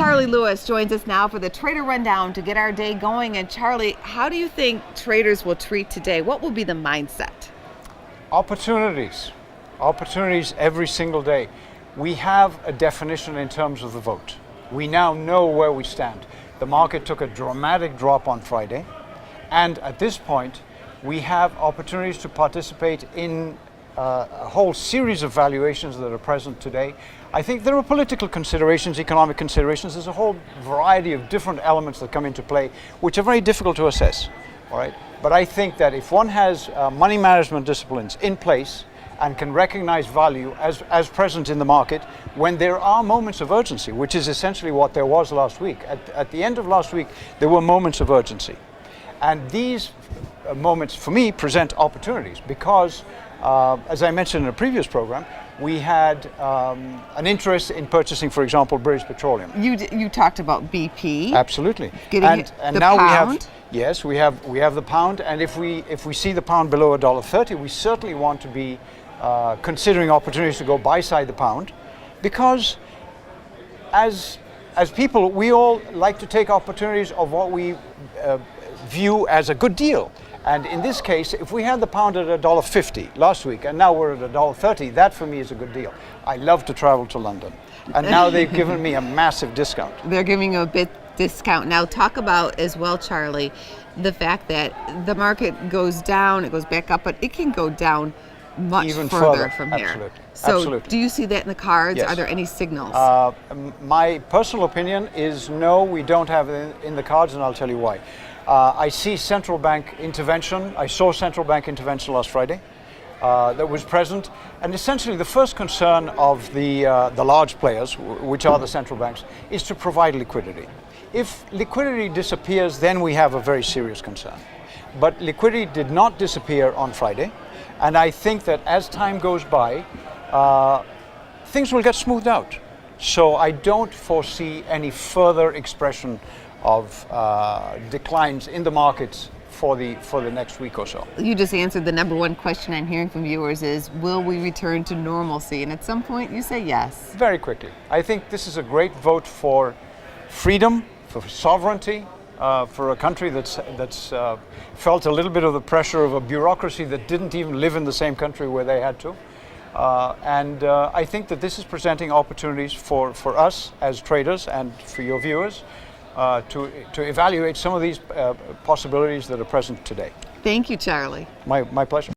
Charlie Lewis joins us now for the Trader Rundown to get our day going. And Charlie, how do you think traders will treat today? What will be the mindset? Opportunities. Opportunities every single day. We have a definition in terms of the vote. We now know where we stand. The market took a dramatic drop on Friday. And at this point, we have opportunities to participate in a whole series of valuations that are present today. I think there are political considerations, economic considerations. There's a whole variety of different elements that come into play, which are very difficult to assess. All right. But I think that if one has money management disciplines in place and can recognize value as present in the market when there are moments of urgency, which is essentially what there was last week. At the end of last week, there were moments of urgency. And these moments, for me, present opportunities because, as I mentioned in a previous program, we had an interest in purchasing, for example, British Petroleum. You talked about BP. Absolutely. And the now pound. we have the pound, and if we see the pound below $1.30, we certainly want to be considering opportunities to go buy side the pound, because as people, we all like to take opportunities of what we view as a good deal. And in this case, if we had the pound at $1.50 last week and now we're at $1.30, that for me is a good deal. I love to travel to London, and now they've given me a massive discount. They're giving you a bit discount. Now talk about as well, Charlie, the fact that the market goes down, it goes back up, but it can go down much Even further from here. Absolutely. So Absolutely. do you see that in the cards? Yes. Are there any signals? My personal opinion is no, we don't have it in the cards, and I'll tell you why. I see central bank intervention. I saw central bank intervention last Friday that was present. And essentially the first concern of the large players, which are the central banks, is to provide liquidity. If liquidity disappears, then we have a very serious concern. But liquidity did not disappear on Friday. And I think that as time goes by, things will get smoothed out. So I don't foresee any further expression of declines in the markets for the next week or so. You just answered the number one question I'm hearing from viewers is, will we return to normalcy? And at some point you say yes. Very quickly. I think this is a great vote for freedom, for sovereignty, for a country that's felt a little bit of the pressure of a bureaucracy that didn't even live in the same country where they had to. And I think that this is presenting opportunities for us as traders and for your viewers to evaluate some of these possibilities that are present today. Thank you, Charlie. My pleasure.